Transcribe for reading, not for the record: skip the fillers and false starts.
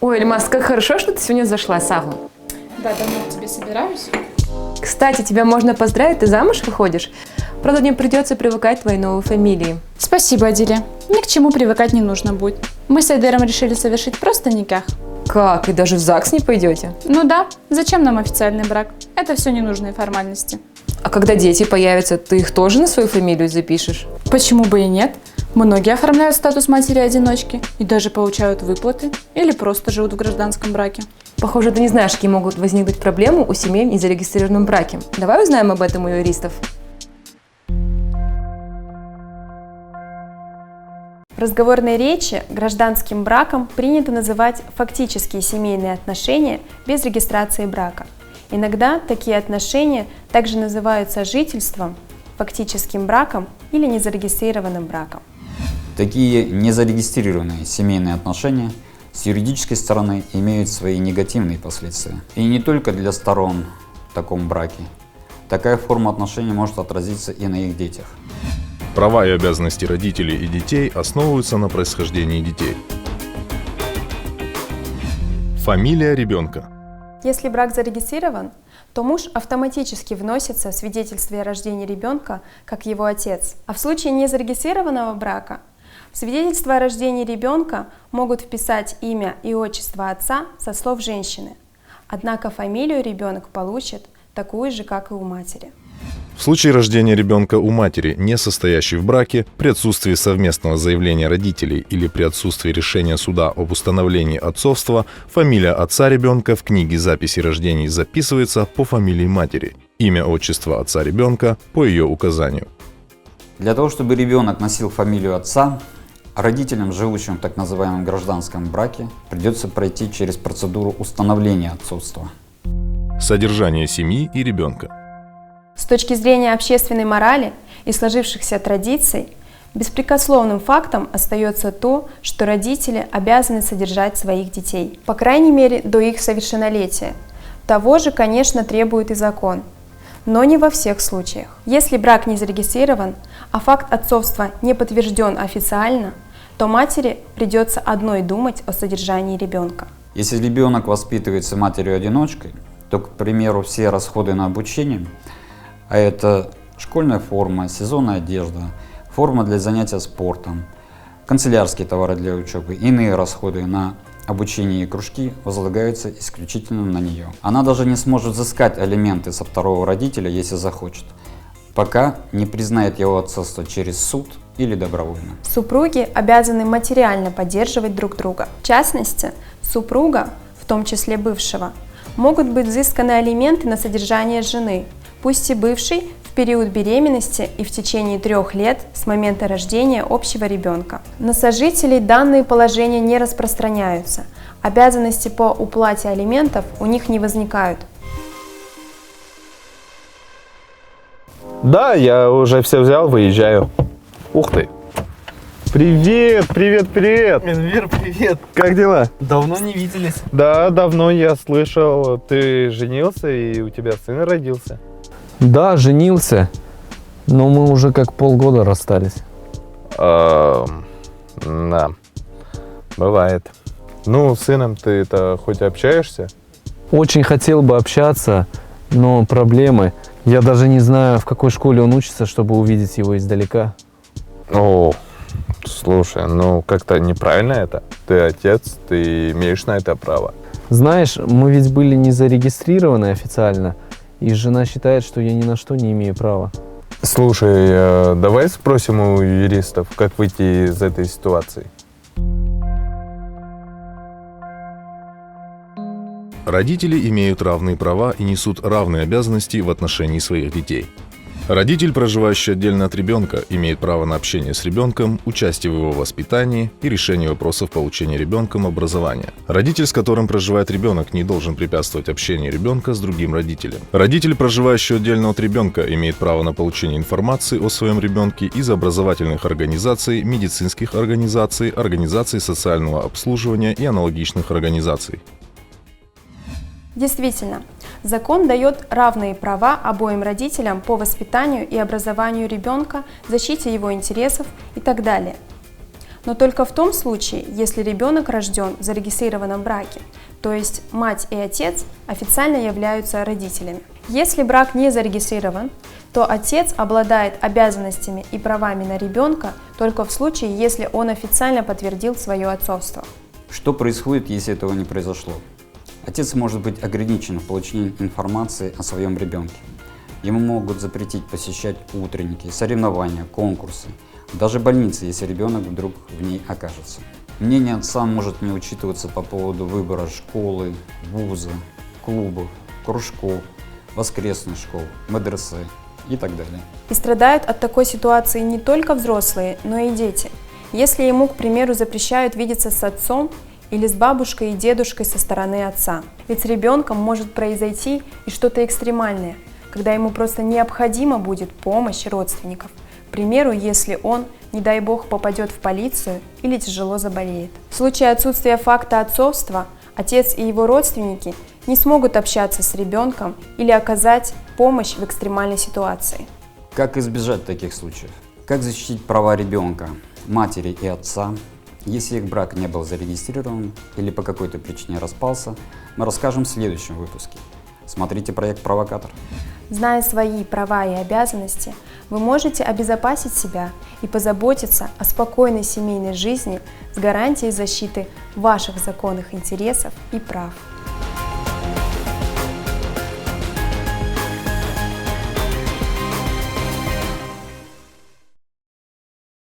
Ой, Эльмас, как хорошо, что ты сегодня зашла, Савва. Да, давно к тебе собираюсь. Кстати, тебя можно поздравить, ты замуж выходишь. Правда, мне придется привыкать к твоей новой фамилии. Спасибо, Адиля. Ни к чему привыкать не нужно будет. Мы с Айдером решили совершить просто никах. Как? И даже в ЗАГС не пойдете? Ну да, зачем нам официальный брак? Это все ненужные формальности. А когда дети появятся, ты их тоже на свою фамилию запишешь? Почему бы и нет? Многие оформляют статус матери-одиночки и даже получают выплаты или просто живут в гражданском браке. Похоже, ты не знаешь, какие могут возникнуть проблемы у семей в незарегистрированном браке. Давай узнаем об этом у юристов. В разговорной речи гражданским браком принято называть фактические семейные отношения без регистрации брака. Иногда такие отношения также называют сожительством, фактическим браком или незарегистрированным браком. Такие незарегистрированные семейные отношения с юридической стороны имеют свои негативные последствия. И не только для сторон в таком браке. Такая форма отношений может отразиться и на их детях. Права и обязанности родителей и детей основываются на происхождении детей. Фамилия ребенка. Если брак зарегистрирован, то муж автоматически вносится в свидетельстве о рождении ребенка как его отец. А в случае незарегистрированного брака в свидетельство о рождении ребенка могут вписать имя и отчество отца со слов женщины. Однако фамилию ребенок получит такую же, как и у матери. В случае рождения ребенка у матери, не состоящей в браке, при отсутствии совместного заявления родителей или при отсутствии решения суда об установлении отцовства, фамилия отца ребенка в книге записи рождений записывается по фамилии матери, имя отчество отца ребенка по ее указанию. Для того, чтобы ребенок носил фамилию отца, родителям, живущим в так называемом гражданском браке, придется пройти через процедуру установления отцовства. Содержание семьи и ребенка. С точки зрения общественной морали и сложившихся традиций, беспрекословным фактом остается то, что родители обязаны содержать своих детей, по крайней мере до их совершеннолетия. Того же, конечно, требует и закон, но не во всех случаях. Если брак не зарегистрирован, а факт отцовства не подтвержден официально, то матери придется одной думать о содержании ребенка. Если ребенок воспитывается матерью-одиночкой, то, к примеру, все расходы на обучение, а это школьная форма, сезонная одежда, форма для занятия спортом, канцелярские товары для учебы, иные расходы на обучение и кружки возлагаются исключительно на нее. Она даже не сможет взыскать алименты со второго родителя, если захочет, пока не признает его отцовство через суд или добровольно. Супруги обязаны материально поддерживать друг друга. В частности, супруга, в том числе бывшего, могут быть взысканы алименты на содержание жены, пусть и бывшей, в период беременности и в течение 3 лет с момента рождения общего ребенка. На сожителей данные положения не распространяются. Обязанности по уплате алиментов у них не возникают. Да, я уже все взял, выезжаю. Ух ты! Привет, привет, привет! Эльвир, привет! Как дела? Давно не виделись. Да, давно я слышал, ты женился и у тебя сын родился. Да, женился, но мы уже как полгода расстались. Да, бывает. Ну, с сыном ты-то хоть общаешься? Очень хотел бы общаться, но проблемы. Я даже не знаю, в какой школе он учится, чтобы увидеть его издалека. О, слушай, ну как-то неправильно это. Ты отец, ты имеешь на это право. Знаешь, мы ведь были не зарегистрированы официально, и жена считает, что я ни на что не имею права. Слушай, давай спросим у юристов, как выйти из этой ситуации. Родители имеют равные права и несут равные обязанности в отношении своих детей. Родитель, проживающий отдельно от ребенка, имеет право на общение с ребенком, участие в его воспитании и решение вопросов получения ребенком образования. Родитель, с которым проживает ребенок, не должен препятствовать общению ребенка с другим родителем. Родитель, проживающий отдельно от ребенка, имеет право на получение информации о своем ребенке из образовательных организаций, медицинских организаций, организаций социального обслуживания и аналогичных организаций. Действительно, закон дает равные права обоим родителям по воспитанию и образованию ребенка, защите его интересов и так далее. но только в том случае, если ребенок рожден в зарегистрированном браке, то есть мать и отец официально являются родителями. Если брак не зарегистрирован, то отец обладает обязанностями и правами на ребенка только в случае, если он официально подтвердил свое отцовство. Что происходит, если этого не произошло? Отец может быть ограничен в получении информации о своем ребенке. Ему могут запретить посещать утренники, соревнования, конкурсы, даже больницы, если ребенок вдруг в ней окажется. Мнение отца может не учитываться по поводу выбора школы, вуза, клубов, кружков, воскресных школ, медресе и так далее. И страдают от такой ситуации не только взрослые, но и дети. Если ему, к примеру, запрещают видеться с отцом или с бабушкой и дедушкой со стороны отца. Ведь с ребенком может произойти и что-то экстремальное, когда ему просто необходима будет помощь родственников. К примеру, если он, не дай бог, попадет в полицию или тяжело заболеет. В случае отсутствия факта отцовства, отец и его родственники не смогут общаться с ребенком или оказать помощь в экстремальной ситуации. Как избежать таких случаев? Как защитить права ребенка, матери и отца, если их брак не был зарегистрирован или по какой-то причине распался, мы расскажем в следующем выпуске. Смотрите проект «Провокатор». Зная свои права и обязанности, вы можете обезопасить себя и позаботиться о спокойной семейной жизни с гарантией защиты ваших законных интересов и прав.